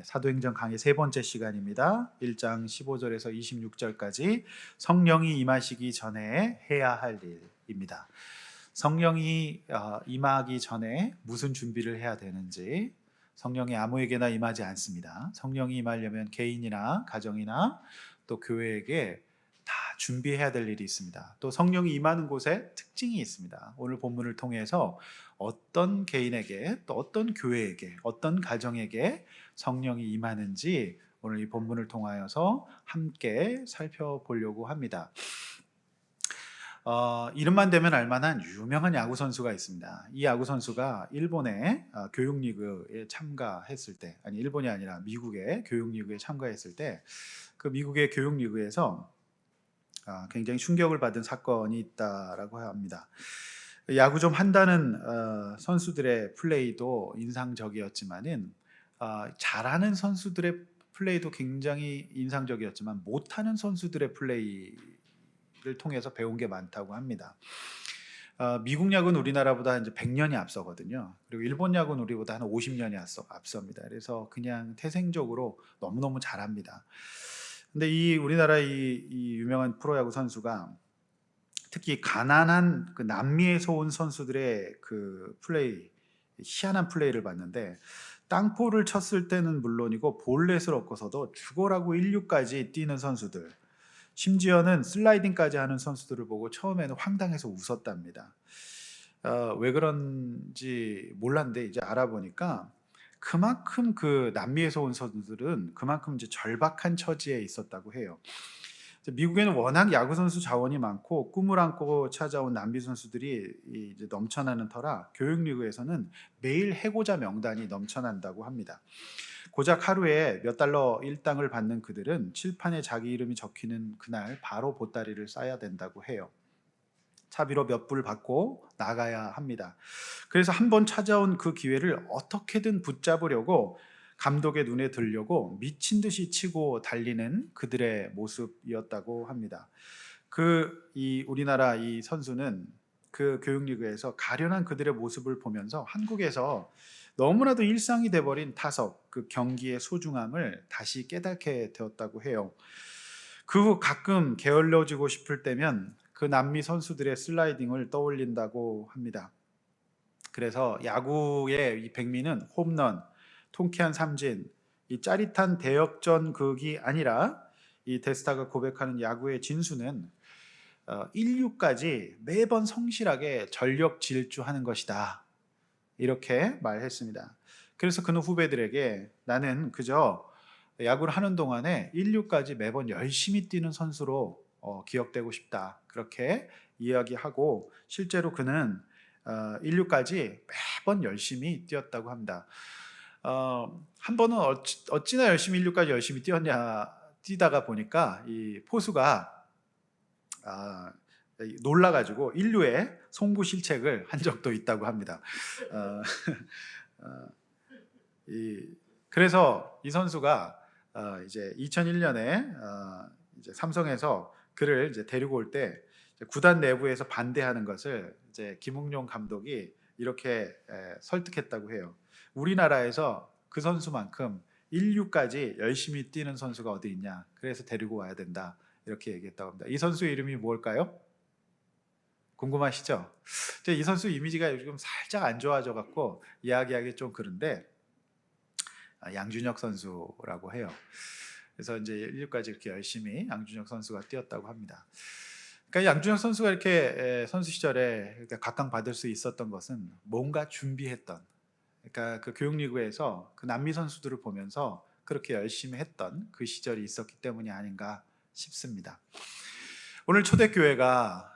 사도행전 강의 세 번째 시간입니다. 1장 15절에서 26절까지 성령이 임하시기 전에 해야 할 일입니다. 성령이 임하기 전에 무슨 준비를 해야 되는지, 성령이 아무에게나 임하지 않습니다. 성령이 임하려면 개인이나 가정이나 또 교회에게 다 준비해야 될 일이 있습니다. 또 성령이 임하는 곳에 특징이 있습니다. 오늘 본문을 통해서 어떤 개인에게, 또 어떤 교회에게, 어떤 가정에게 성령이 임하는지 오늘 이 본문을 통하여서 함께 살펴보려고 합니다. 이름만 대면 알만한 유명한 야구 선수가 있습니다. 이 야구 선수가 일본의 교육리그에 참가했을 때, 아니 일본이 아니라 미국의 교육리그에 참가했을 때, 그 미국의 교육리그에서 굉장히 충격을 받은 사건이 있다라고 합니다. 야구 좀 한다는 선수들의 플레이도 인상적이었지만은 잘하는 선수들의 플레이도 굉장히 인상적이었지만 못하는 선수들의 플레이를 통해서 배운 게 많다고 합니다. 미국 야구는 우리나라보다 이제 100년이 앞서거든요. 그리고 일본 야구는 우리보다 한 50년이 앞섭니다. 그래서 그냥 태생적으로 너무너무 잘합니다. 근데 이 우리나라 이 유명한 프로야구 선수가 특히 가난한 그 남미에서 온 선수들의 그 플레이, 희한한 플레이를 봤는데, 땅볼을 쳤을 때는 물론이고 볼넷을 얻고서도 죽어라고 1루까지 뛰는 선수들, 심지어는 슬라이딩까지 하는 선수들을 보고 처음에는 황당해서 웃었답니다. 왜 그런지 몰랐는데 이제 알아보니까 그만큼 그 남미에서 온 선수들은 그만큼 이제 절박한 처지에 있었다고 해요. 미국에는 워낙 야구 선수 자원이 많고 꿈을 안고 찾아온 남미 선수들이 이제 넘쳐나는 터라 교육리그에서는 매일 해고자 명단이 넘쳐난다고 합니다. 고작 하루에 몇 달러 일당을 받는 그들은 칠판에 자기 이름이 적히는 그날 바로 보따리를 싸야 된다고 해요. 차비로 몇 불 받고 나가야 합니다. 그래서 한번 찾아온 그 기회를 어떻게든 붙잡으려고 감독의 눈에 들려고 미친 듯이 치고 달리는 그들의 모습이었다고 합니다. 이 우리나라 이 선수는 그 교육리그에서 가련한 그들의 모습을 보면서 한국에서 너무나도 일상이 돼버린 타석, 그 경기의 소중함을 다시 깨닫게 되었다고 해요. 그 후 가끔 게을러지고 싶을 때면 그 남미 선수들의 슬라이딩을 떠올린다고 합니다. 그래서 야구의 이 백미는 홈런, 통쾌한 삼진, 이 짜릿한 대역전극이 아니라 이 데스타가 고백하는 야구의 진수는 1루까지 매번 성실하게 전력 질주하는 것이다. 이렇게 말했습니다. 그래서 그는 후배들에게 나는 그저 야구를 하는 동안에 1루까지 매번 열심히 뛰는 선수로 기억되고 싶다. 그렇게 이야기하고 실제로 그는 1루까지 매번 열심히 뛰었다고 합니다. 한 번은 어찌나 열심히 1루까지 열심히 뛰다가 보니까 이 포수가 놀라가지고 1루에 송구 실책을 한 적도 있다고 합니다. 그래서 이 선수가 이제 2001년에 이제 삼성에서 그를 이제 데리고 올 때 구단 내부에서 반대하는 것을 이제 김웅용 감독이 이렇게 설득했다고 해요. 우리나라에서 그 선수만큼 1루까지 열심히 뛰는 선수가 어디 있냐? 그래서 데리고 와야 된다. 이렇게 얘기했다고 합니다. 이 선수의 이름이 뭘까요? 궁금하시죠? 이 선수 이미지가 요즘 살짝 안 좋아져 갖고 이야기하기 좀 그런데 양준혁 선수라고 해요. 그래서 이제 1루까지 이렇게 열심히 양준혁 선수가 뛰었다고 합니다. 그러니까 양준혁 선수가 이렇게 선수 시절에 각광받을 수 있었던 것은 뭔가 준비했던, 그러니까 그 교육리그에서 그 남미 선수들을 보면서 그렇게 열심히 했던 그 시절이 있었기 때문이 아닌가 싶습니다. 오늘 초대교회가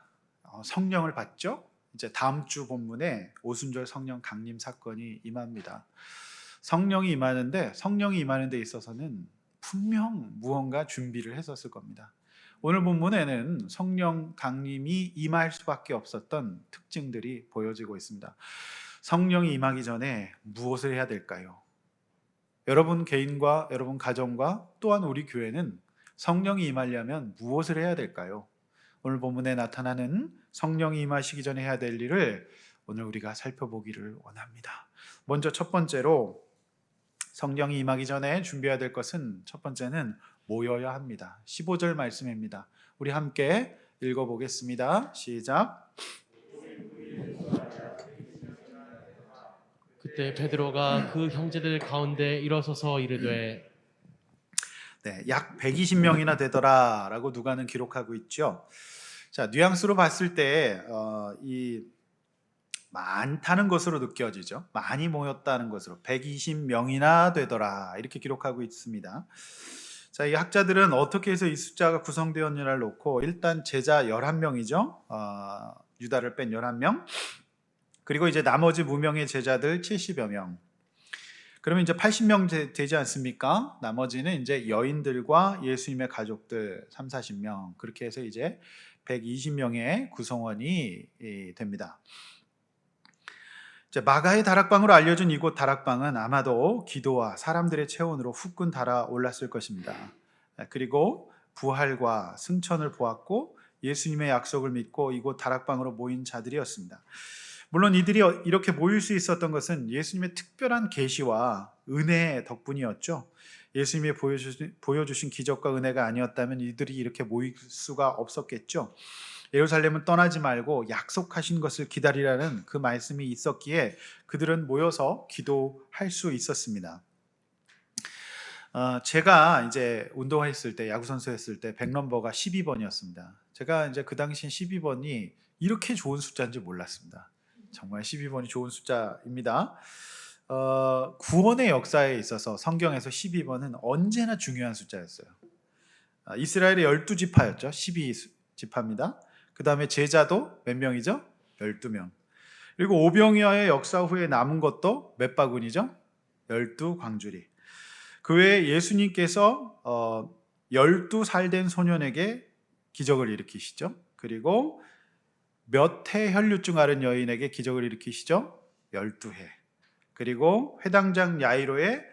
성령을 받죠. 이제 다음 주 본문에 오순절 성령 강림 사건이 임합니다. 성령이 임하는 데 있어서는 분명 무언가 준비를 했었을 겁니다. 오늘 본문에는 성령 강림이 임할 수밖에 없었던 특징들이 보여지고 있습니다. 성령이 임하기 전에 무엇을 해야 될까요? 여러분 개인과 여러분 가정과 또한 우리 교회는 성령이 임하려면 무엇을 해야 될까요? 오늘 본문에 나타나는 성령이 임하시기 전에 해야 될 일을 오늘 우리가 살펴보기를 원합니다. 먼저 첫 번째로 성령이 임하기 전에 준비해야 될 것은 첫 번째는 모여야 합니다. 15절 말씀입니다. 우리 함께 읽어보겠습니다. 시작. 그때 베드로가 그 형제들 가운데 일어서서 이르되 네, 약 120명이나 되더라라고 누가는 기록하고 있죠. 자, 뉘앙스로 봤을 때 이 많다는 것으로 느껴지죠. 많이 모였다는 것으로 120명이나 되더라 이렇게 기록하고 있습니다. 자, 이 학자들은 어떻게 해서 이 숫자가 구성되었느냐를 놓고 일단 제자 11명이죠. 유다를 뺀 11명. 그리고 이제 나머지 무명의 제자들 70여 명. 그러면 이제 80명 되지 않습니까? 나머지는 이제 여인들과 예수님의 가족들 3, 40명. 그렇게 해서 이제 120명의 구성원이 됩니다. 이제 마가의 다락방으로 알려진 이곳 다락방은 아마도 기도와 사람들의 체온으로 후끈 달아올랐을 것입니다. 그리고 부활과 승천을 보았고 예수님의 약속을 믿고 이곳 다락방으로 모인 자들이었습니다. 물론 이들이 이렇게 모일 수 있었던 것은 예수님의 특별한 계시와 은혜 덕분이었죠. 예수님이 보여주신 기적과 은혜가 아니었다면 이들이 이렇게 모일 수가 없었겠죠. 예루살렘은 떠나지 말고 약속하신 것을 기다리라는 그 말씀이 있었기에 그들은 모여서 기도할 수 있었습니다. 제가 이제 운동했을 때, 야구 선수 했을 때 100넘버가 12번이었습니다. 제가 이제 그 당시 12번이 이렇게 좋은 숫자인지 몰랐습니다. 정말 12번이 좋은 숫자입니다. 구원의 역사에 있어서 성경에서 12번은 언제나 중요한 숫자였어요. 이스라엘의 12지파였죠. 12지파입니다. 그 다음에 제자도 몇 명이죠? 12명. 그리고 오병이어의 역사 후에 남은 것도 몇 바구니죠? 12광주리. 그 외에 예수님께서 12살 된 소년에게 기적을 일으키시죠. 그리고 몇 해 혈류증 앓은 여인에게 기적을 일으키시죠. 12해. 그리고 회당장 야이로의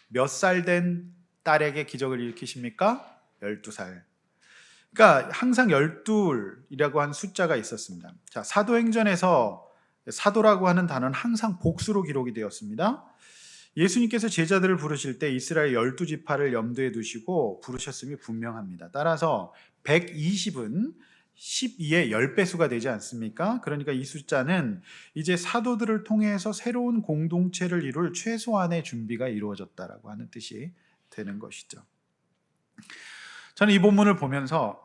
몇 살 된 딸에게 기적을 일으키십니까? 12살. 그러니까 항상 12이라고 한 숫자가 있었습니다. 자, 사도행전에서 사도라고 하는 단어는 항상 복수로 기록이 되었습니다. 예수님께서 제자들을 부르실 때 이스라엘 12지파를 염두에 두시고 부르셨음이 분명합니다. 따라서 120은 12의 10배수가 되지 않습니까? 그러니까 이 숫자는 이제 사도들을 통해서 새로운 공동체를 이룰 최소한의 준비가 이루어졌다라고 하는 뜻이 되는 것이죠. 저는 이 본문을 보면서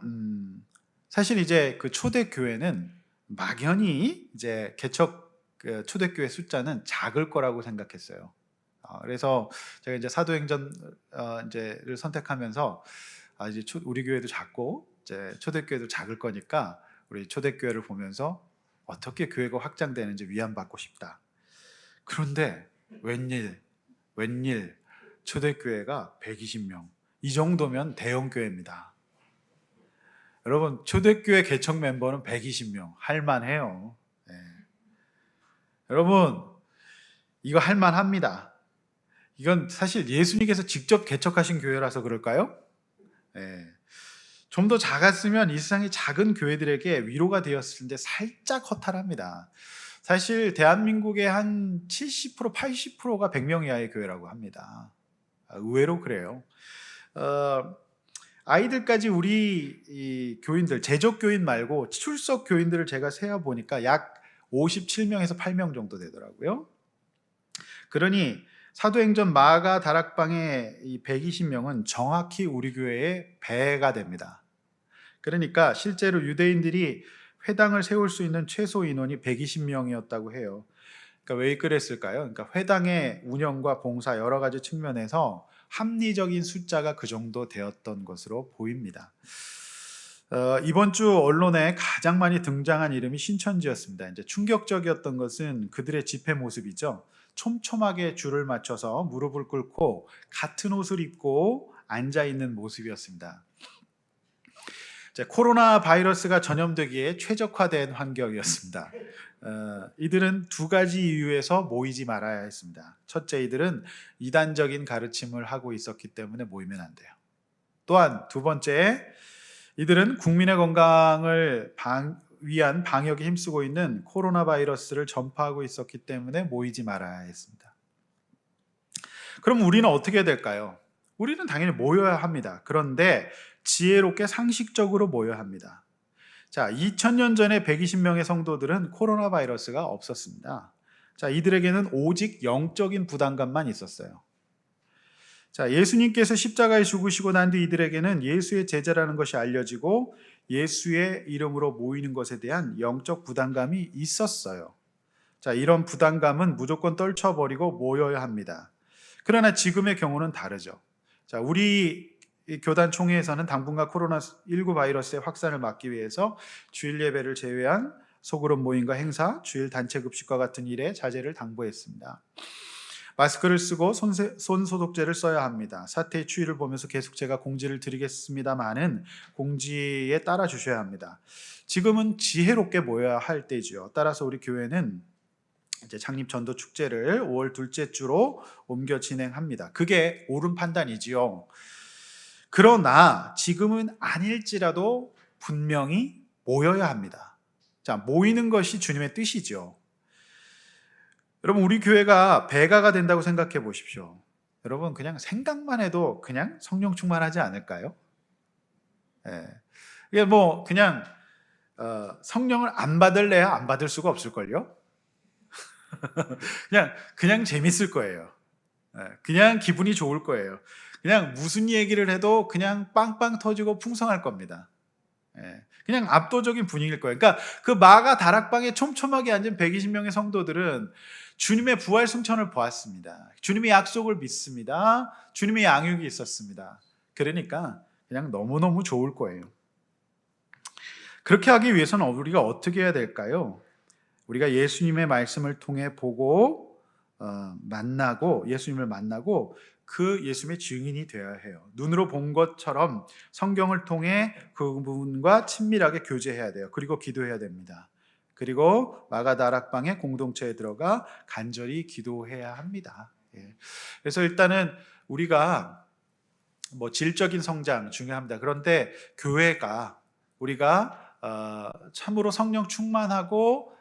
사실 이제 그 초대교회는 막연히 이제 개척 초대교회 숫자는 작을 거라고 생각했어요. 그래서 제가 이제 사도행전 이제를 선택하면서 이제 우리 교회도 작고 이제 초대교회도 작을 거니까 우리 초대교회를 보면서 어떻게 교회가 확장되는지 위안받고 싶다. 그런데 웬일 초대교회가 120명. 이 정도면 대형 교회입니다. 여러분, 초대교회 개척 멤버는 120명. 할만해요. 네. 여러분, 이거 할만합니다. 이건 사실 예수님께서 직접 개척하신 교회라서 그럴까요? 네. 좀 더 작았으면 이 세상의 작은 교회들에게 위로가 되었을 텐데 살짝 허탈합니다. 사실 대한민국의 한 70%, 80%가 100명 이하의 교회라고 합니다. 의외로 그래요. 아이들까지 우리 이 교인들, 재적 교인 말고 출석 교인들을 제가 세어보니까 약 57명에서 8명 정도 되더라고요. 그러니 사도행전 마가 다락방의 이 120명은 정확히 우리 교회의 배가 됩니다. 그러니까 실제로 유대인들이 회당을 세울 수 있는 최소 인원이 120명이었다고 해요. 그러니까 왜 그랬을까요? 그러니까 회당의 운영과 봉사 여러 가지 측면에서 합리적인 숫자가 그 정도 되었던 것으로 보입니다. 이번 주 언론에 가장 많이 등장한 이름이 신천지였습니다. 이제 충격적이었던 것은 그들의 집회 모습이죠. 촘촘하게 줄을 맞춰서 무릎을 꿇고 같은 옷을 입고 앉아 있는 모습이었습니다. 코로나 바이러스가 전염되기에 최적화된 환경이었습니다. 이들은 두 가지 이유에서 모이지 말아야 했습니다. 첫째, 이들은 이단적인 가르침을 하고 있었기 때문에 모이면 안 돼요. 또한 두 번째, 이들은 국민의 건강을 위한 방역에 힘쓰고 있는 코로나 바이러스를 전파하고 있었기 때문에 모이지 말아야 했습니다. 그럼 우리는 어떻게 해야 될까요? 우리는 당연히 모여야 합니다. 그런데 지혜롭게 상식적으로 모여야 합니다. 자, 2000년 전에 120명의 성도들은 코로나 바이러스가 없었습니다. 자, 이들에게는 오직 영적인 부담감만 있었어요. 자, 예수님께서 십자가에 죽으시고 난 뒤 이들에게는 예수의 제자라는 것이 알려지고 예수의 이름으로 모이는 것에 대한 영적 부담감이 있었어요. 자, 이런 부담감은 무조건 떨쳐버리고 모여야 합니다. 그러나 지금의 경우는 다르죠. 자, 우리 교단 총회에서는 당분간 코로나19 바이러스의 확산을 막기 위해서 주일 예배를 제외한 소그룹 모임과 행사, 주일 단체 급식과 같은 일에 자제를 당부했습니다. 마스크를 쓰고 손 소독제를 써야 합니다. 사태의 추이를 보면서 계속 제가 공지를 드리겠습니다만은 공지에 따라 주셔야 합니다. 지금은 지혜롭게 모여야 할 때지요. 따라서 우리 교회는 이제 창립 전도 축제를 5월 둘째 주로 옮겨 진행합니다. 그게 옳은 판단이지요. 그러나 지금은 아닐지라도 분명히 모여야 합니다. 자, 모이는 것이 주님의 뜻이죠. 여러분, 우리 교회가 배가가 된다고 생각해 보십시오. 여러분, 그냥 생각만 해도 그냥 성령 충만하지 않을까요? 예. 이게 뭐 그냥 성령을 안 받을래야 안 받을 수가 없을걸요? 그냥 재밌을 거예요. 예, 그냥 기분이 좋을 거예요. 그냥 무슨 얘기를 해도 그냥 빵빵 터지고 풍성할 겁니다. 예, 그냥 압도적인 분위기일 거예요. 그러니까 그 마가 다락방에 촘촘하게 앉은 120명의 성도들은 주님의 부활 승천을 보았습니다. 주님의 약속을 믿습니다. 주님의 양육이 있었습니다. 그러니까 그냥 너무너무 좋을 거예요. 그렇게 하기 위해서는 우리가 어떻게 해야 될까요? 우리가 예수님의 말씀을 통해 보고 만나고 예수님을 만나고 그 예수님의 증인이 되어야 해요. 눈으로 본 것처럼 성경을 통해 그분과 친밀하게 교제해야 돼요. 그리고 기도해야 됩니다. 그리고 마가다락방의 공동체에 들어가 간절히 기도해야 합니다. 예. 그래서 일단은 우리가 뭐 질적인 성장 중요합니다. 그런데 교회가 우리가 참으로 성령 충만하고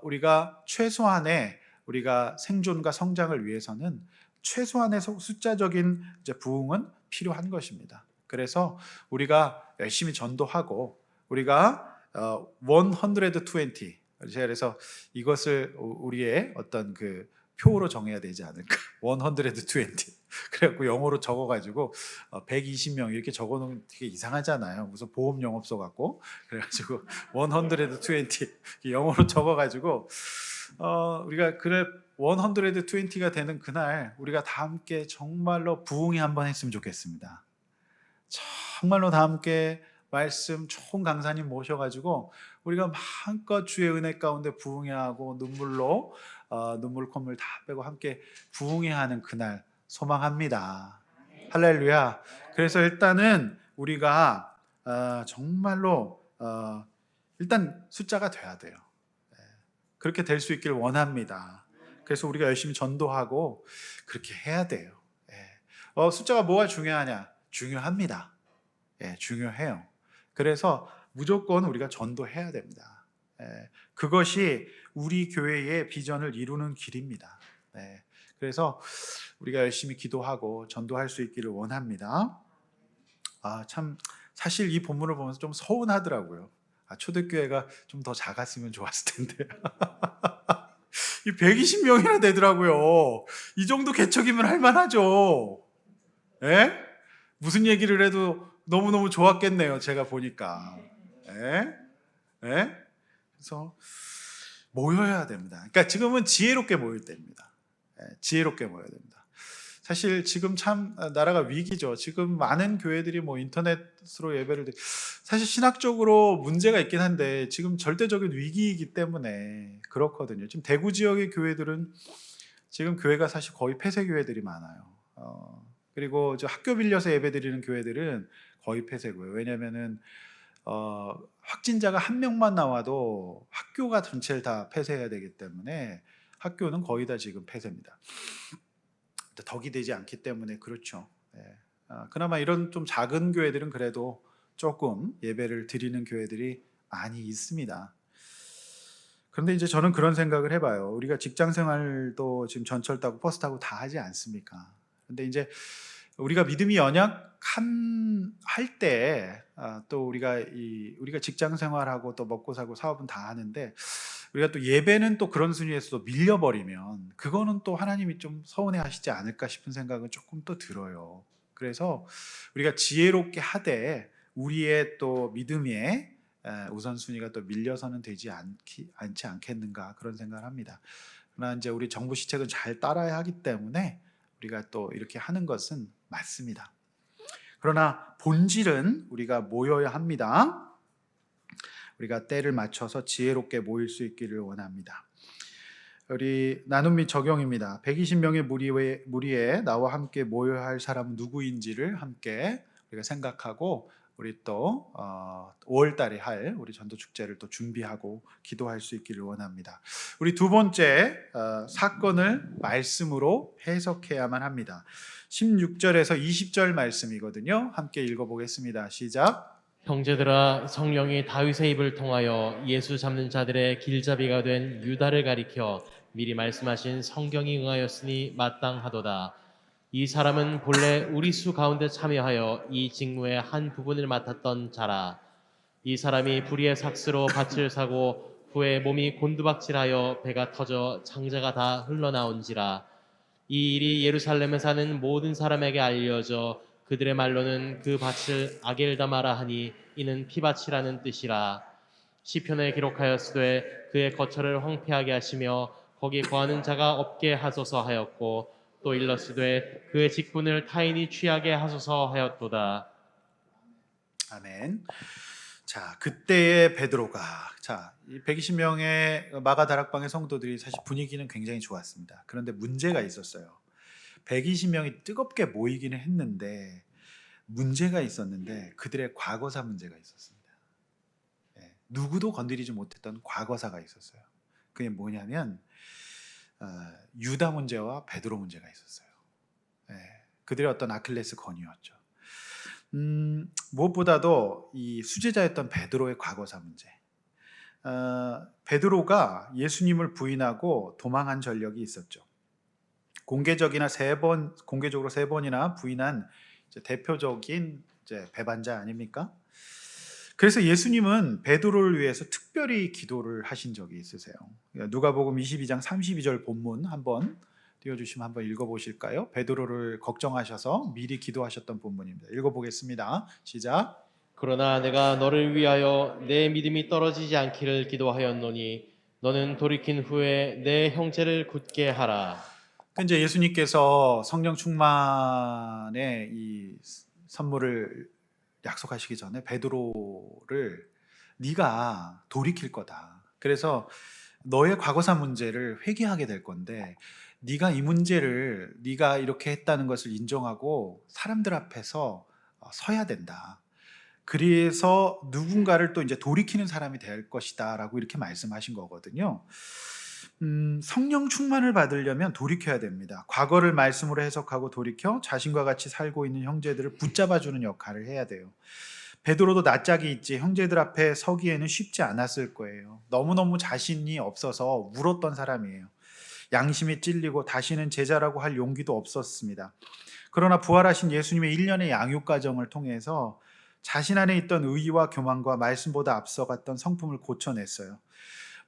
우리가 최소한의 우리가 생존과 성장을 위해서는 최소한의 숫자적인 부흥은 필요한 것입니다. 그래서 우리가 열심히 전도하고 우리가 120, 그래서 이것을 우리의 어떤 그 표로 정해야 되지 않을까. 120. 그래갖고 영어로 적어가지고 120명 이렇게 적어놓으면 되게 이상하잖아요. 무슨 보험 영업소 같고. 그래가지고 120 영어로 적어가지고 우리가 그래 120가 되는 그날 우리가 다 함께 정말로 부흥이 한번 했으면 좋겠습니다. 정말로 다 함께 말씀 좋은 강사님 모셔가지고 우리가 마음껏 주의 은혜 가운데 부흥하고 눈물로 눈물 콧물 다 빼고 함께 부흥하는 그날 소망합니다. 할렐루야. 그래서 일단은 우리가 정말로 일단 숫자가 돼야 돼요. 그렇게 될 수 있기를 원합니다. 그래서 우리가 열심히 전도하고 그렇게 해야 돼요. 숫자가 뭐가 중요하냐? 중요합니다. 중요해요. 그래서 무조건 우리가 전도해야 됩니다. 그것이 우리 교회의 비전을 이루는 길입니다. 그래서 우리가 열심히 기도하고 전도할 수 있기를 원합니다. 참 사실 이 본문을 보면서 좀 서운하더라고요. 초대교회가 좀 더 작았으면 좋았을 텐데. 이 120명이나 되더라고요. 이 정도 개척이면 할만하죠. 무슨 얘기를 해도 너무너무 좋았겠네요. 제가 보니까. 그래서 모여야 됩니다. 그러니까 지금은 지혜롭게 모일 때입니다. 지혜롭게 모여야 됩니다. 사실 지금 참 나라가 위기죠. 지금 많은 교회들이 뭐 인터넷으로 예배를 사실 신학적으로 문제가 있긴 한데 지금 절대적인 위기이기 때문에 그렇거든요. 지금 대구 지역의 교회들은 지금 교회가 사실 거의 폐쇄 교회들이 많아요. 그리고 저 학교 빌려서 예배 드리는 교회들은 거의 폐쇄고요. 왜냐면은 확진자가 한 명만 나와도 학교가 전체를 다 폐쇄해야 되기 때문에 학교는 거의 다 지금 폐쇄입니다. 덕이 되지 않기 때문에 그렇죠. 그나마 이런 좀 작은 교회들은 그래도 조금 예배를 드리는 교회들이 많이 있습니다. 그런데 이제 저는 그런 생각을 해봐요. 우리가 직장 생활도 지금 전철 타고 버스 타고 다 하지 않습니까? 근데 이제 우리가 믿음이 연약한 할 때, 또 우리가 직장 생활하고 또 먹고 살고 사업은 다 하는데, 우리가 또 예배는 또 그런 순위에서 밀려버리면 그거는 또 하나님이 좀 서운해하시지 않을까 싶은 생각은 조금 또 들어요. 그래서 우리가 지혜롭게 하되 우리의 또 믿음의 우선순위가 또 밀려서는 되지 않지 않겠는가, 그런 생각을 합니다. 그러나 이제 우리 정부 시책은 잘 따라야 하기 때문에 우리가 또 이렇게 하는 것은 맞습니다. 그러나 본질은 우리가 모여야 합니다. 우리가 때를 맞춰서 지혜롭게 모일 수 있기를 원합니다. 우리 나눔 및 적용입니다. 120명의 무리에 나와 함께 모여야 할 사람은 누구인지를 함께 우리가 생각하고, 우리 또 5월 달에 할 우리 전도 축제를 또 준비하고 기도할 수 있기를 원합니다. 우리 두 번째 사건을 말씀으로 해석해야만 합니다. 16절에서 20절 말씀이거든요. 함께 읽어보겠습니다. 시작. 형제들아, 성령이 다윗의 입을 통하여 예수 잡는 자들의 길잡이가 된 유다를 가리켜 미리 말씀하신 성경이 응하였으니 마땅하도다. 이 사람은 본래 우리 수 가운데 참여하여 이 직무의 한 부분을 맡았던 자라. 이 사람이 불의의 삭스로 밭을 사고 후에 몸이 곤두박질하여 배가 터져 장자가 다 흘러나온지라. 이 일이 예루살렘에 사는 모든 사람에게 알려져 그들의 말로는 그 밭을 아겔다마라 하니 이는 피밭이라는 뜻이라. 시편에 기록하였으되 그의 거처를 황폐하게 하시며 거기 거하는 자가 없게 하소서 하였고, 또 일렀으되 그의 직분을 타인이 취하게 하소서 하였도다. 아멘. 자, 그때의 베드로가, 이 120명의 마가 다락방의 성도들이 사실 분위기는 굉장히 좋았습니다. 그런데 문제가 있었어요. 120명이 뜨겁게 모이기는 했는데 문제가 있었는데, 그들의 과거사 문제가 있었습니다. 누구도 건드리지 못했던 과거사가 있었어요. 그게 뭐냐면 유다 문제와 베드로 문제가 있었어요. 그들의 어떤 아킬레스 건이었죠. 무엇보다도 이 수제자였던 베드로의 과거사 문제. 베드로가 예수님을 부인하고 도망한 전력이 있었죠. 공개적으로 세 번이나 부인한 이제 대표적인 이제 배반자 아닙니까? 그래서 예수님은 베드로를 위해서 특별히 기도를 하신 적이 있으세요. 누가복음 22장 32절 본문 한번 띄워주시면 한번 읽어보실까요? 베드로를 걱정하셔서 미리 기도하셨던 본문입니다. 읽어보겠습니다. 시작. 그러나 내가 너를 위하여 내 믿음이 떨어지지 않기를 기도하였노니 너는 돌이킨 후에 내 형제를 굳게 하라. 이제 예수님께서 성령 충만의 이 선물을 약속하시기 전에 베드로를 네가 돌이킬 거다. 그래서 너의 과거사 문제를 회개하게 될 건데, 네가 이 문제를 네가 이렇게 했다는 것을 인정하고 사람들 앞에서 서야 된다. 그래서 누군가를 또 이제 돌이키는 사람이 될 것이다라고 이렇게 말씀하신 거거든요. 성령 충만을 받으려면 돌이켜야 됩니다. 과거를 말씀으로 해석하고 돌이켜 자신과 같이 살고 있는 형제들을 붙잡아주는 역할을 해야 돼요. 베드로도 낯짝이 있지 형제들 앞에 서기에는 쉽지 않았을 거예요. 너무너무 자신이 없어서 울었던 사람이에요. 양심이 찔리고 다시는 제자라고 할 용기도 없었습니다. 그러나 부활하신 예수님의 1년의 양육 과정을 통해서 자신 안에 있던 의의와 교만과 말씀보다 앞서갔던 성품을 고쳐냈어요.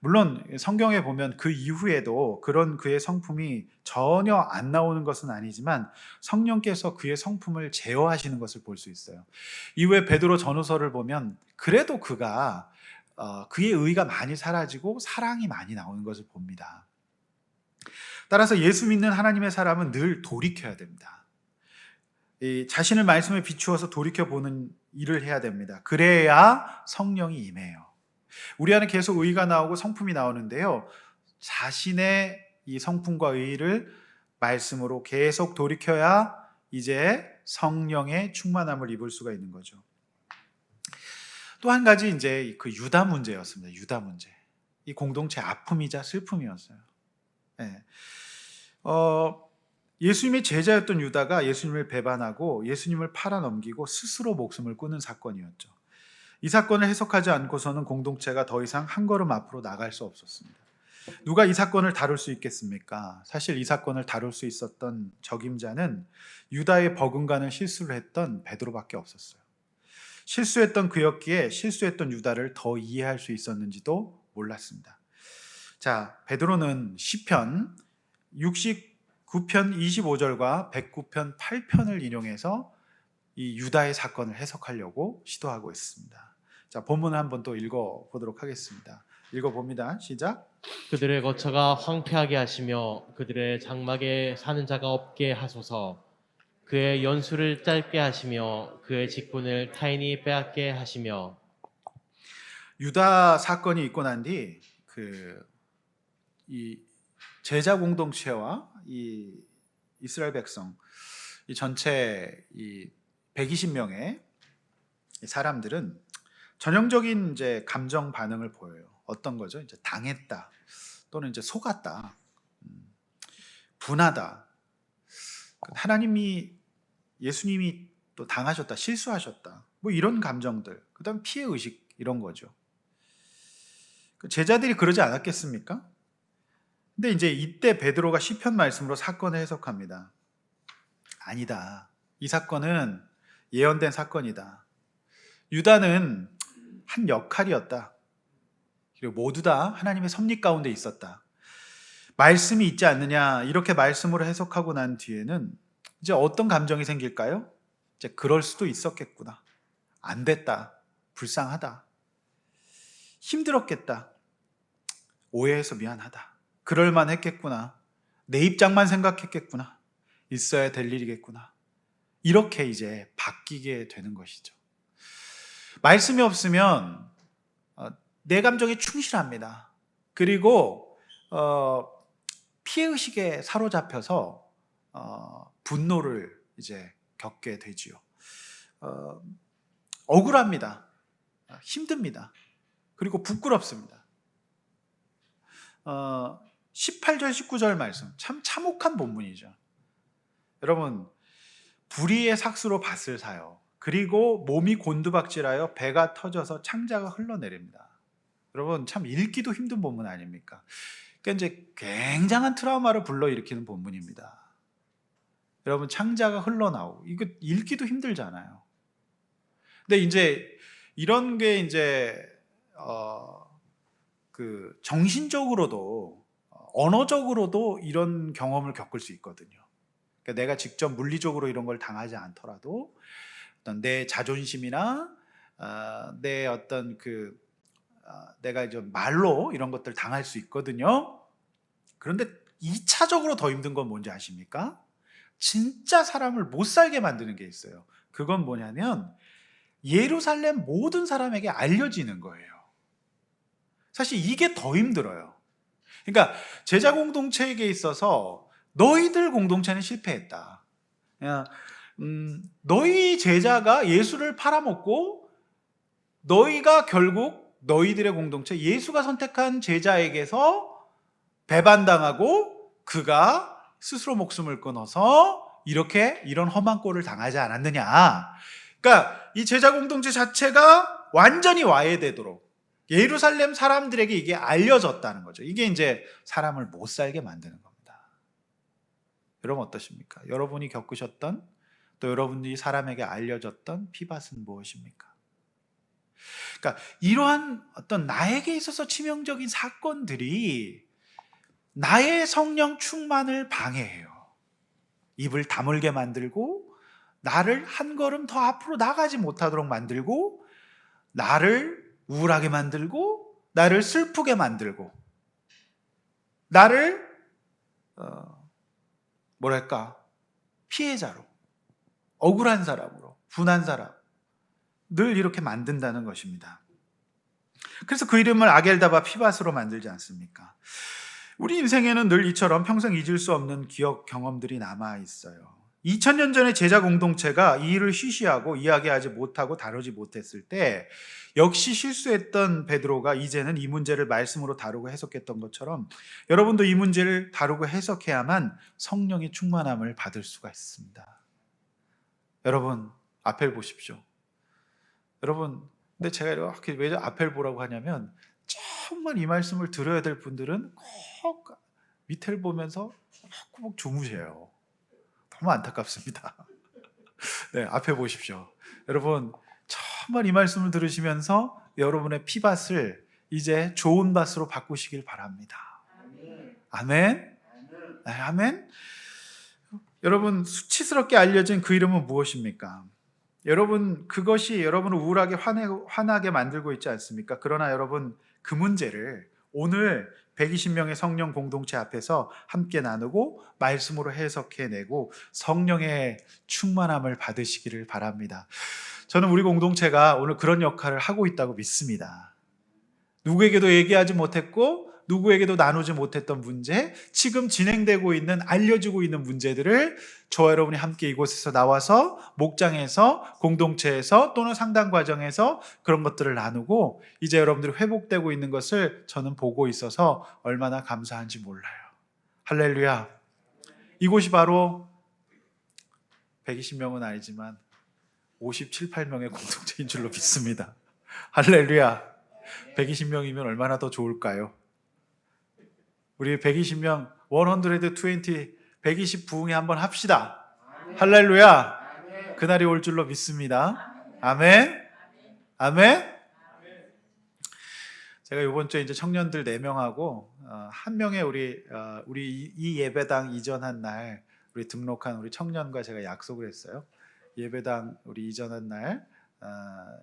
물론 성경에 보면 그 이후에도 그런 그의 성품이 전혀 안 나오는 것은 아니지만 성령께서 그의 성품을 제어하시는 것을 볼 수 있어요. 이후에 베드로 전후서를 보면 그래도 그가 그의 의의가 많이 사라지고 사랑이 많이 나오는 것을 봅니다. 따라서 예수 믿는 하나님의 사람은 늘 돌이켜야 됩니다. 자신을 말씀에 비추어서 돌이켜보는 일을 해야 됩니다. 그래야 성령이 임해요. 우리 안에 계속 의의가 나오고 성품이 나오는데요, 자신의 이 성품과 의의를 말씀으로 계속 돌이켜야 이제 성령의 충만함을 입을 수가 있는 거죠. 또 한 가지 이제 그 유다 문제였습니다. 유다 문제. 이 공동체 아픔이자 슬픔이었어요. 예수님의 제자였던 유다가 예수님을 배반하고 예수님을 팔아넘기고 스스로 목숨을 끊은 사건이었죠. 이 사건을 해석하지 않고서는 공동체가 더 이상 한 걸음 앞으로 나갈 수 없었습니다. 누가 이 사건을 다룰 수 있겠습니까? 사실 이 사건을 다룰 수 있었던 적임자는 유다의 버금가는 실수를 했던 베드로밖에 없었어요. 실수했던 그였기에 실수했던 유다를 더 이해할 수 있었는지도 몰랐습니다. 자, 베드로는 시편 69편 25절과 109편 8편을 인용해서 이 유다의 사건을 해석하려고 시도하고 있습니다. 자, 본문을 한번 또 읽어보도록 하겠습니다. 읽어봅니다. 시작. 그들의 거처가 황폐하게 하시며 그들의 장막에 사는 자가 없게 하소서. 그의 연수를 짧게 하시며 그의 직분을 타인이 빼앗게 하시며. 유다 사건이 있고 난 뒤 이 제자 공동체와 이 이스라엘 백성 이 전체 이 120명의 사람들은 전형적인 이제 감정 반응을 보여요. 어떤 거죠? 이제 당했다 또는 이제 속았다, 분하다. 하나님이 예수님이 또 당하셨다, 실수하셨다, 뭐 이런 감정들. 그다음 피해 의식 이런 거죠. 제자들이 그러지 않았겠습니까? 근데 이제 이때 베드로가 시편 말씀으로 사건을 해석합니다. 아니다. 이 사건은 예언된 사건이다. 유다는 한 역할이었다. 그리고 모두 다 하나님의 섭리 가운데 있었다. 말씀이 있지 않느냐 이렇게 말씀으로 해석하고 난 뒤에는 이제 어떤 감정이 생길까요? 이제 그럴 수도 있었겠구나. 안 됐다. 불쌍하다. 힘들었겠다. 오해해서 미안하다. 그럴만 했겠구나. 내 입장만 생각했겠구나. 있어야 될 일이겠구나. 이렇게 이제 바뀌게 되는 것이죠. 말씀이 없으면 내 감정에 충실합니다. 그리고 피해의식에 사로잡혀서 분노를 이제 겪게 되지요. 억울합니다. 힘듭니다. 그리고 부끄럽습니다. 18절 19절 말씀 참 참혹한 본문이죠. 여러분, 불의의 삭수로 밭을 사요. 그리고 몸이 곤두박질하여 배가 터져서 창자가 흘러내립니다. 여러분, 참 읽기도 힘든 본문 아닙니까? 그러니까 이제 굉장한 트라우마를 불러일으키는 본문입니다. 여러분, 창자가 흘러나오고 이거 읽기도 힘들잖아요. 근데 이제 이런 게 이제 그 정신적으로도 언어적으로도 이런 경험을 겪을 수 있거든요. 그러니까 내가 직접 물리적으로 이런 걸 당하지 않더라도 어떤 내 자존심이나 내 어떤 내가 이제 말로 이런 것들 당할 수 있거든요. 그런데 2차적으로 더 힘든 건 뭔지 아십니까? 진짜 사람을 못 살게 만드는 게 있어요. 그건 뭐냐면 예루살렘 모든 사람에게 알려지는 거예요. 사실 이게 더 힘들어요. 그러니까 제자 공동체에게 있어서 너희들 공동체는 실패했다. 너희 제자가 예수를 팔아먹고 너희가 결국 너희들의 공동체 예수가 선택한 제자에게서 배반당하고 그가 스스로 목숨을 끊어서 이렇게 이런 험한 꼴을 당하지 않았느냐. 그러니까 이 제자 공동체 자체가 완전히 와해되도록 예루살렘 사람들에게 이게 알려졌다는 거죠. 이게 이제 사람을 못 살게 만드는 겁니다. 여러분 어떠십니까? 여러분이 겪으셨던 또 여러분이 사람에게 알려졌던 피밭은 무엇입니까? 그러니까 이러한 어떤 나에게 있어서 치명적인 사건들이 나의 성령 충만을 방해해요. 입을 다물게 만들고 나를 한 걸음 더 앞으로 나가지 못하도록 만들고 나를 우울하게 만들고 나를 슬프게 만들고 나를 뭐랄까 피해자로 억울한 사람으로 분한 사람 늘 이렇게 만든다는 것입니다. 그래서 그 이름을 아겔다바 피밭으로 만들지 않습니까? 우리 인생에는 늘 이처럼 평생 잊을 수 없는 기억 경험들이 남아 있어요. 2000년 전에 제자 공동체가 이 일을 쉬쉬하고 이야기하지 못하고 다루지 못했을 때 역시 실수했던 베드로가 이제는 이 문제를 말씀으로 다루고 해석했던 것처럼 여러분도 이 문제를 다루고 해석해야만 성령의 충만함을 받을 수가 있습니다. 여러분 앞을 보십시오. 여러분 근데 제가 이렇게 왜 앞을 보라고 하냐면 정말 이 말씀을 들어야 될 분들은 꼭 밑을 보면서 꼭 주무세요. 너무 안타깝습니다. 네, 앞에 보십시오. 여러분, 정말 이 말씀을 들으시면서 여러분의 피밭을 이제 좋은 밭으로 바꾸시길 바랍니다. 아멘. 네, 아멘. 여러분, 수치스럽게 알려진 그 이름은 무엇입니까? 여러분, 그것이 여러분을 우울하게 화나게 만들고 있지 않습니까? 그러나 여러분, 그 문제를 오늘 120명의 성령 공동체 앞에서 함께 나누고 말씀으로 해석해내고 성령의 충만함을 받으시기를 바랍니다. 저는 우리 공동체가 오늘 그런 역할을 하고 있다고 믿습니다. 누구에게도 얘기하지 못했고 누구에게도 나누지 못했던 문제, 지금 진행되고 있는, 알려지고 있는 문제들을 저와 여러분이 함께 이곳에서 나와서 목장에서, 공동체에서 또는 상담 과정에서 그런 것들을 나누고 이제 여러분들이 회복되고 있는 것을 저는 보고 있어서 얼마나 감사한지 몰라요. 할렐루야. 이곳이 바로 120명은 아니지만 57, 8명의 공동체인 줄로 믿습니다. 할렐루야. 120명이면 얼마나 더 좋을까요? 우리 120명 120 120 부흥회 한번 합시다. 할렐루야. 그날이 올 줄로 믿습니다. 아멘. 아멘. 제가 이번 주에 이제 청년들 4명하고 한 명의 우리 이 예배당 이전한 날 우리 등록한 우리 청년과 제가 약속을 했어요. 예배당 우리 이전한 날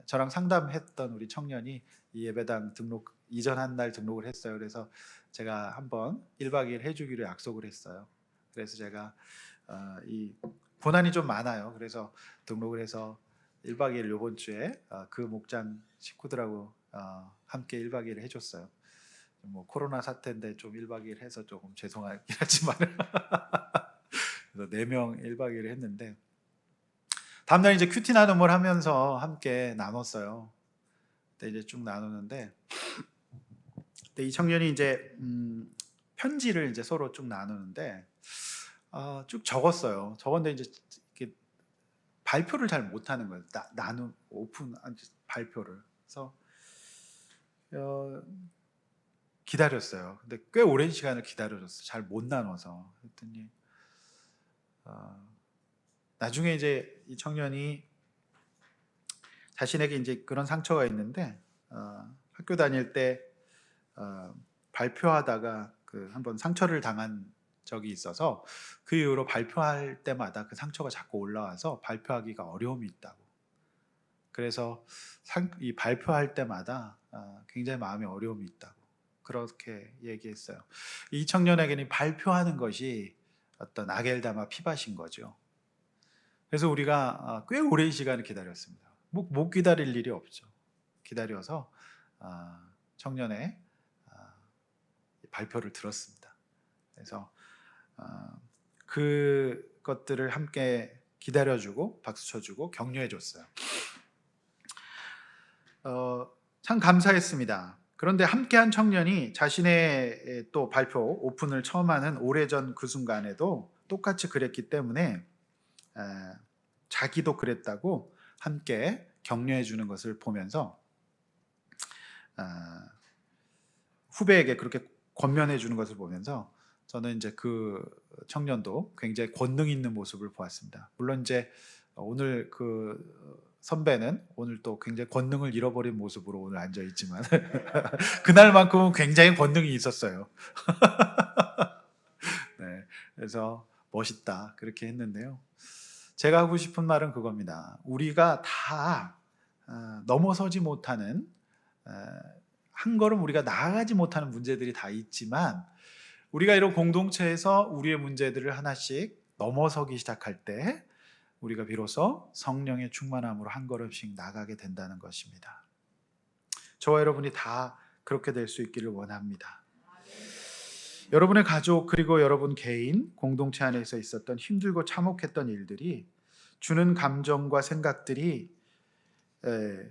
저랑 상담했던 우리 청년이 이 예배당 이전한 날 등록을 했어요. 그래서 제가 한번 1박 2일 해주기로 약속을 했어요. 그래서 제가 이 고난이 좀 많아요. 그래서 등록을 해서 1박 2일 이번 주에 그 목장 식구들하고 함께 1박 2일 해줬어요. 뭐 코로나 사태인데 좀 1박 2일 해서 조금 죄송하긴 하지만 그래서 4명 1박 2일 했는데 다음날 이제 큐티 나눔을 하면서 함께 나눴어요. 그때 이제 쭉 나누는데 이 청년이 이제 편지를 이제 서로 쭉 나누는데 쭉 적었어요. 적었는데 이제 이렇게 발표를 잘 못하는 거예요. 오픈 발표를. 그래서 기다렸어요. 근데 꽤 오랜 시간을 기다려줬어요. 잘 못 나눠서. 그랬더니 나중에 이제 이 청년이 자신에게 이제 그런 상처가 있는데 학교 다닐 때 발표하다가 한번 상처를 당한 적이 있어서 그 이후로 발표할 때마다 그 상처가 자꾸 올라와서 발표하기가 어려움이 있다고. 그래서 이 발표할 때마다 굉장히 마음에 어려움이 있다고 그렇게 얘기했어요. 이 청년에게는 발표하는 것이 어떤 아겔다마 피밭인 거죠. 그래서 우리가 꽤 오랜 시간을 기다렸습니다. 못 기다릴 일이 없죠. 기다려서 청년의 발표를 들었습니다. 그래서 그것들을 함께 기다려주고 박수 쳐주고 격려해줬어요. 참 감사했습니다. 그런데 함께한 청년이 자신의 또 발표 오픈을 처음 하는 오래전 그 순간에도 똑같이 그랬기 때문에 자기도 그랬다고 함께 격려해 주는 것을 보면서 후배에게 그렇게 권면해 주는 것을 보면서 저는 이제 그 청년도 굉장히 권능 있는 모습을 보았습니다. 물론 이제 오늘 그 선배는 오늘 또 굉장히 권능을 잃어버린 모습으로 오늘 앉아 있지만 그날만큼은 굉장히 권능이 있었어요. 네, 그래서 멋있다 그렇게 했는데요. 제가 하고 싶은 말은 그겁니다. 우리가 다 넘어서지 못하는 한 걸음 우리가 나아가지 못하는 문제들이 다 있지만 우리가 이런 공동체에서 우리의 문제들을 하나씩 넘어서기 시작할 때 우리가 비로소 성령의 충만함으로 한 걸음씩 나가게 된다는 것입니다. 저와 여러분이 다 그렇게 될 수 있기를 원합니다. 여러분의 가족 그리고 여러분 개인 공동체 안에서 있었던 힘들고 참혹했던 일들이 주는 감정과 생각들이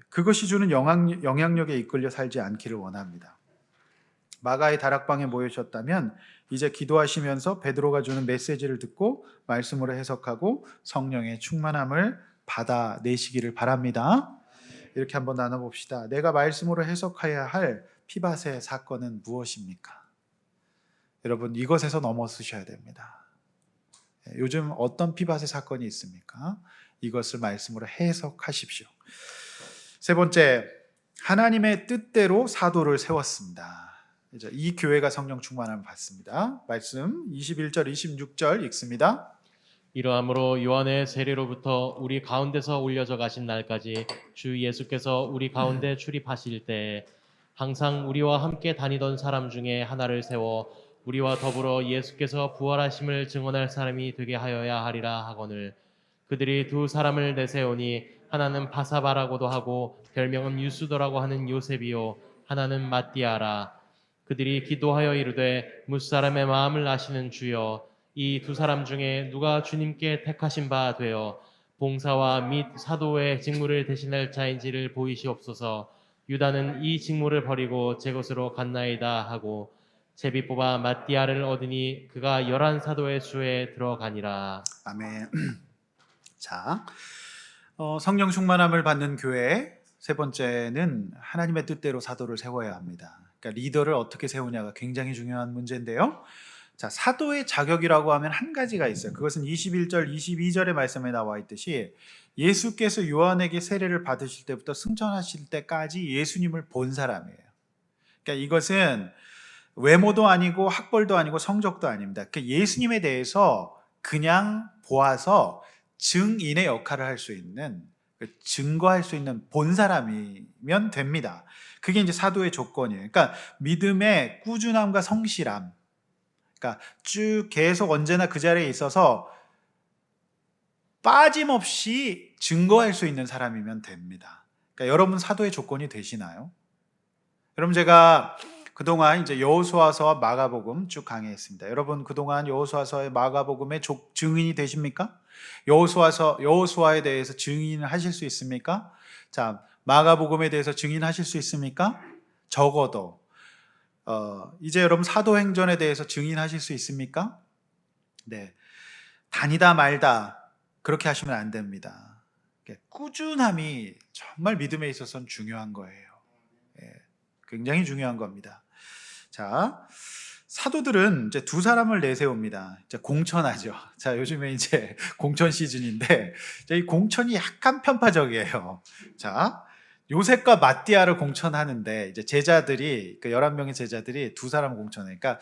그것이 주는 영향력에 이끌려 살지 않기를 원합니다. 마가의 다락방에 모이셨다면 이제 기도하시면서 베드로가 주는 메시지를 듣고 말씀으로 해석하고 성령의 충만함을 받아내시기를 바랍니다. 이렇게 한번 나눠봅시다. 내가 말씀으로 해석해야 할 피밧의 사건은 무엇입니까? 여러분, 이것에서 넘어서셔야 됩니다. 요즘 어떤 피밧의 사건이 있습니까? 이것을 말씀으로 해석하십시오. 세 번째, 하나님의 뜻대로 사도를 세웠습니다. 이제 이 교회가 성령 충만함을 받습니다. 말씀 21절 26절 읽습니다. 이러함으로 요한의 세례로부터 우리 가운데서 올려져 가신 날까지 주 예수께서 우리 가운데 출입하실 때 항상 우리와 함께 다니던 사람 중에 하나를 세워 우리와 더불어 예수께서 부활하심을 증언할 사람이 되게 하여야 하리라 하거늘 그들이 두 사람을 내세우니 하나는 바사바라고도 하고 별명은 유수도라고 하는 요셉이요 하나는 matti아라. 그들이 기도하여 이르되 무사람의 마음을 아시는 주여 이 두 사람 중에 누가 주님께 택하신 바 되어 봉사와 및 사도의 직무를 대신할 자인지를 보이시옵소서. 유다는 이 직무를 버리고 제 곳으로 갔나이다 하고 제비 뽑아 matti아를 얻으니 그가 11 사도의 수에 들어가니라. 아멘. 자, 성령 충만함을 받는 교회 세 번째는 하나님의 뜻대로 사도를 세워야 합니다. 그러니까 리더를 어떻게 세우냐가 굉장히 중요한 문제인데요. 자, 사도의 자격이라고 하면 한 가지가 있어요. 그것은 21절, 22절의 말씀에 나와 있듯이 예수께서 요한에게 세례를 받으실 때부터 승천하실 때까지 예수님을 본 사람이에요. 그러니까 이것은 외모도 아니고 학벌도 아니고 성적도 아닙니다. 그러니까 예수님에 대해서 그냥 보아서 증인의 역할을 할 수 있는, 증거할 수 있는 본 사람이면 됩니다. 그게 이제 사도의 조건이에요. 그러니까 믿음의 꾸준함과 성실함, 그러니까 쭉 계속 언제나 그 자리에 있어서 빠짐없이 증거할 수 있는 사람이면 됩니다. 그러니까 여러분 사도의 조건이 되시나요? 여러분, 제가 그동안 이제 여호수아서와 마가복음 쭉 강의했습니다. 여러분 그동안 여호수아서의 마가복음의 증인이 되십니까? 여호수아에 대해서 증인을 하실 수 있습니까? 자, 마가복음에 대해서 증인하실 수 있습니까? 적어도 이제 여러분 사도행전에 대해서 증인하실 수 있습니까? 네, 다니다 말다 그렇게 하시면 안 됩니다. 꾸준함이 정말 믿음에 있어서는 중요한 거예요. 굉장히 중요한 겁니다. 자, 사도들은 이제 두 사람을 내세웁니다. 이제 공천하죠. 자, 요즘에 이제 공천 시즌인데 이 공천이 약간 편파적이에요. 자, 요셉과 matti아를 공천하는데 이제 제자들이 그 11명의 제자들이 두 사람 공천해. 그러니까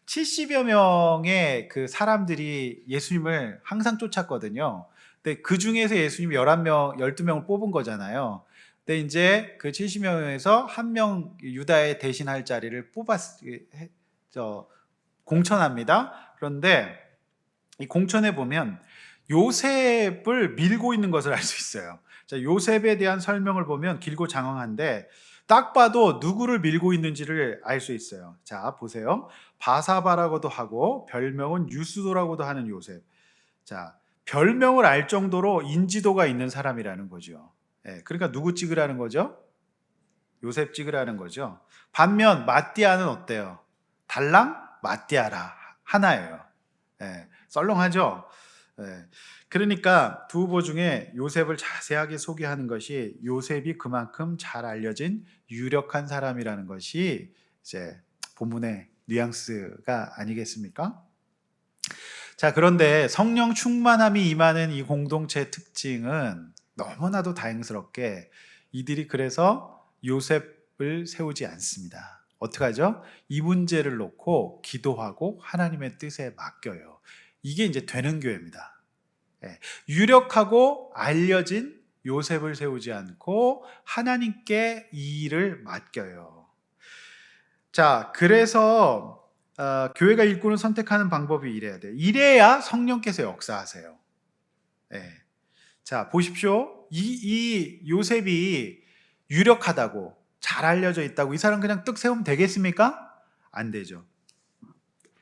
70여 명의 그 사람들이 예수님을 항상 쫓았거든요. 근데 그 중에서 예수님이 11명, 12명을 뽑은 거잖아요. 근데 이제 그 70명에서 한 명 유다에 대신할 자리를 공천합니다. 그런데 이 공천에 보면 요셉을 밀고 있는 것을 알 수 있어요. 자, 요셉에 대한 설명을 보면 길고 장황한데 딱 봐도 누구를 밀고 있는지를 알 수 있어요. 자, 보세요. 바사바라고도 하고 별명은 유수도라고도 하는 요셉. 자, 별명을 알 정도로 인지도가 있는 사람이라는 거죠. 그러니까 누구 찍으라는 거죠? 요셉 찍으라는 거죠. 반면 matti아는 어때요? 달랑 matti아라 하나예요. 썰렁하죠. 그러니까 두 후보 중에 요셉을 자세하게 소개하는 것이 요셉이 그만큼 잘 알려진 유력한 사람이라는 것이 이제 본문의 뉘앙스가 아니겠습니까? 자, 그런데 성령 충만함이 임하는 이 공동체의 특징은 너무나도 다행스럽게 이들이 그래서 요셉을 세우지 않습니다. 어떡하죠? 이 문제를 놓고 기도하고 하나님의 뜻에 맡겨요. 이게 이제 되는 교회입니다. 유력하고 알려진 요셉을 세우지 않고 하나님께 이 일을 맡겨요. 자, 그래서 교회가 일꾼을 선택하는 방법이 이래야 돼요. 이래야 성령께서 역사하세요. 자, 보십시오. 이 요셉이 유력하다고 잘 알려져 있다고 이 사람 그냥 뜩 세우면 되겠습니까? 안 되죠.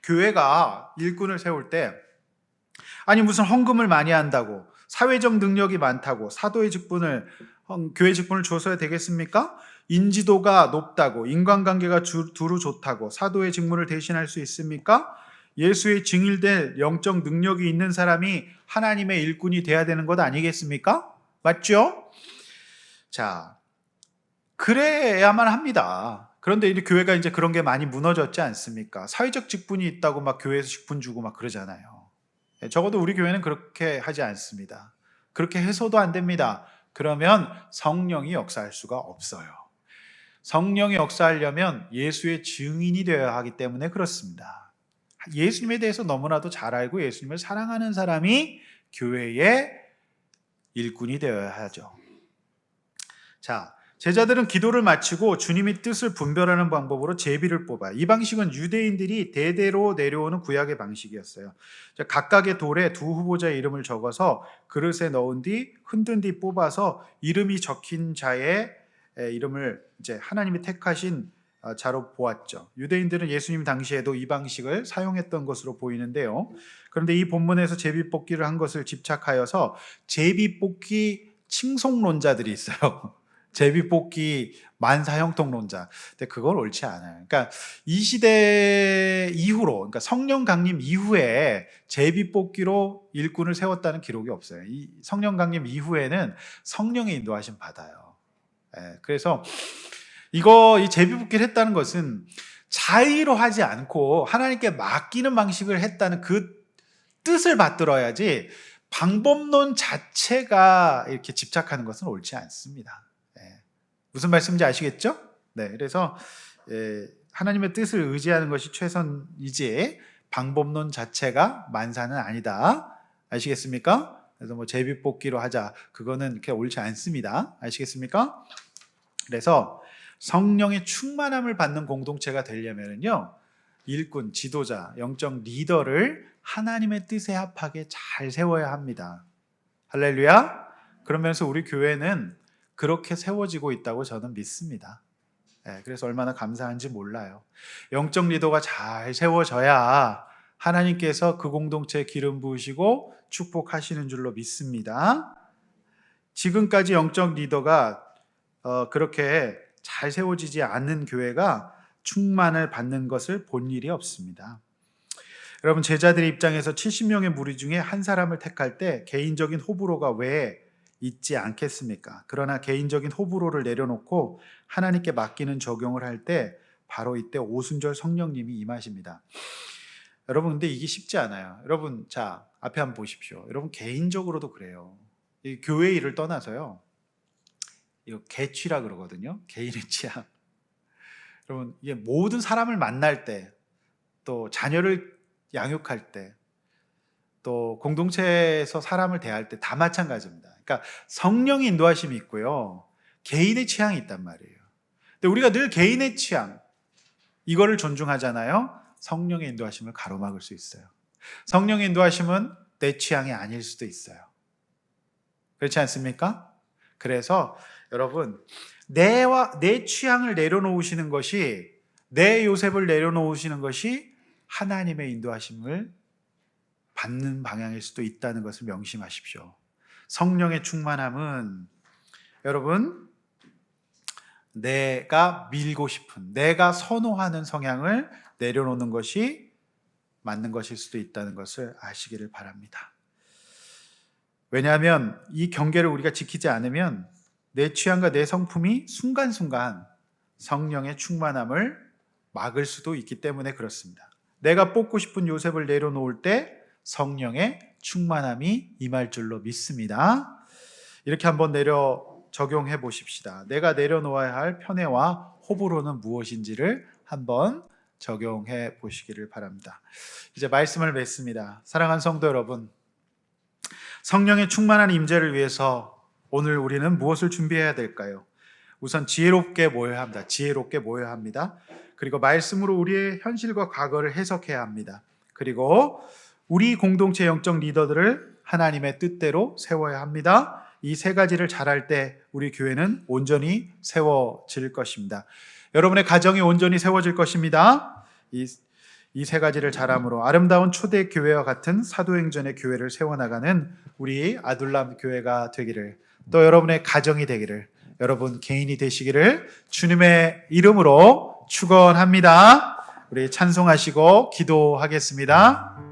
교회가 일꾼을 세울 때 아니 무슨 헌금을 많이 한다고 사회적 능력이 많다고 사도의 직분을 교회 직분을 줘서야 되겠습니까? 인지도가 높다고 인간관계가 두루 좋다고 사도의 직무를 대신할 수 있습니까? 예수의 증일될 영적 능력이 있는 사람이 하나님의 일꾼이 돼야 되는 것 아니겠습니까? 맞죠? 자, 그래야만 합니다. 그런데 이 교회가 이제 그런 게 많이 무너졌지 않습니까? 사회적 직분이 있다고 막 교회에서 직분 주고 막 그러잖아요. 적어도 우리 교회는 그렇게 하지 않습니다. 그렇게 해서도 안 됩니다. 그러면 성령이 역사할 수가 없어요. 성령이 역사하려면 예수의 증인이 되어야 하기 때문에 그렇습니다. 예수님에 대해서 너무나도 잘 알고 예수님을 사랑하는 사람이 교회의 일꾼이 되어야 하죠. 자, 제자들은 기도를 마치고 주님의 뜻을 분별하는 방법으로 제비를 뽑아요. 이 방식은 유대인들이 대대로 내려오는 구약의 방식이었어요. 각각의 돌에 두 후보자의 이름을 적어서 그릇에 넣은 뒤 흔든 뒤 뽑아서 이름이 적힌 자의 이름을 이제 하나님이 택하신 자로 보았죠. 유대인들은 예수님 당시에도 이 방식을 사용했던 것으로 보이는데요. 그런데 이 본문에서 제비 뽑기를 한 것을 집착하여서 제비 뽑기 칭송론자들이 있어요. 제비 뽑기 만사 형통론자. 근데 그건 옳지 않아요. 그러니까 이 시대 이후로, 그러니까 성령 강림 이후에 제비 뽑기로 일꾼을 세웠다는 기록이 없어요. 이 성령 강림 이후에는 성령의 인도하심 받아요. 그래서 이 제비 뽑기를 했다는 것은 자의로 하지 않고 하나님께 맡기는 방식을 했다는 그 뜻을 받들어야지 방법론 자체가 이렇게 집착하는 것은 옳지 않습니다. 무슨 말씀인지 아시겠죠? 네, 그래서 하나님의 뜻을 의지하는 것이 최선이지 방법론 자체가 만사는 아니다. 아시겠습니까? 그래서 뭐 제비 뽑기로 하자, 그거는 그렇게 옳지 않습니다. 아시겠습니까? 그래서 성령의 충만함을 받는 공동체가 되려면요, 일꾼, 지도자, 영적 리더를 하나님의 뜻에 합하게 잘 세워야 합니다. 할렐루야. 그러면서 우리 교회는 그렇게 세워지고 있다고 저는 믿습니다. 그래서 얼마나 감사한지 몰라요. 영적 리더가 잘 세워져야 하나님께서 그 공동체에 기름 부으시고 축복하시는 줄로 믿습니다. 지금까지 영적 리더가 그렇게 잘 세워지지 않는 교회가 충만을 받는 것을 본 일이 없습니다. 여러분, 제자들의 입장에서 70명의 무리 중에 한 사람을 택할 때 개인적인 호불호가 왜 있지 않겠습니까? 그러나 개인적인 호불호를 내려놓고 하나님께 맡기는 적용을 할 때 바로 이때 오순절 성령님이 임하십니다. 여러분, 근데 이게 쉽지 않아요. 여러분, 자, 앞에 한번 보십시오. 여러분, 개인적으로도 그래요. 이 교회 일을 떠나서요, 이거 개취라 그러거든요. 개인의 취향. 여러분, 이게 모든 사람을 만날 때, 또 자녀를 양육할 때, 또 공동체에서 사람을 대할 때 다 마찬가지입니다. 그러니까 성령의 인도하심이 있고요, 개인의 취향이 있단 말이에요. 근데 우리가 늘 개인의 취향, 이거를 존중하잖아요. 성령의 인도하심을 가로막을 수 있어요. 성령의 인도하심은 내 취향이 아닐 수도 있어요. 그렇지 않습니까? 그래서 여러분, 내 취향을 내려놓으시는 것이, 내 요셉을 내려놓으시는 것이 하나님의 인도하심을 받는 방향일 수도 있다는 것을 명심하십시오. 성령의 충만함은 여러분, 내가 밀고 싶은, 내가 선호하는 성향을 내려놓는 것이 맞는 것일 수도 있다는 것을 아시기를 바랍니다. 왜냐하면 이 경계를 우리가 지키지 않으면 내 취향과 내 성품이 순간순간 성령의 충만함을 막을 수도 있기 때문에 그렇습니다. 내가 뽑고 싶은 요셉을 내려놓을 때 성령의 충만함이 임할 줄로 믿습니다. 이렇게 한번 적용해 보십시다. 내가 내려놓아야 할 편애와 호불호는 무엇인지를 한번 적용해 보시기를 바랍니다. 이제 말씀을 맺습니다. 사랑하는 성도 여러분, 성령의 충만한 임재를 위해서 오늘 우리는 무엇을 준비해야 될까요? 우선 지혜롭게 모여야 합니다. 지혜롭게 모여야 합니다. 그리고 말씀으로 우리의 현실과 과거를 해석해야 합니다. 그리고 우리 공동체 영적 리더들을 하나님의 뜻대로 세워야 합니다. 이 세 가지를 잘할 때 우리 교회는 온전히 세워질 것입니다. 여러분의 가정이 온전히 세워질 것입니다. 이 세 가지를 잘함으로 아름다운 초대 교회와 같은 사도행전의 교회를 세워나가는 우리 아둘람 교회가 되기를, 또 여러분의 가정이 되기를, 여러분 개인이 되시기를 주님의 이름으로 축원합니다. 우리 찬송하시고 기도하겠습니다.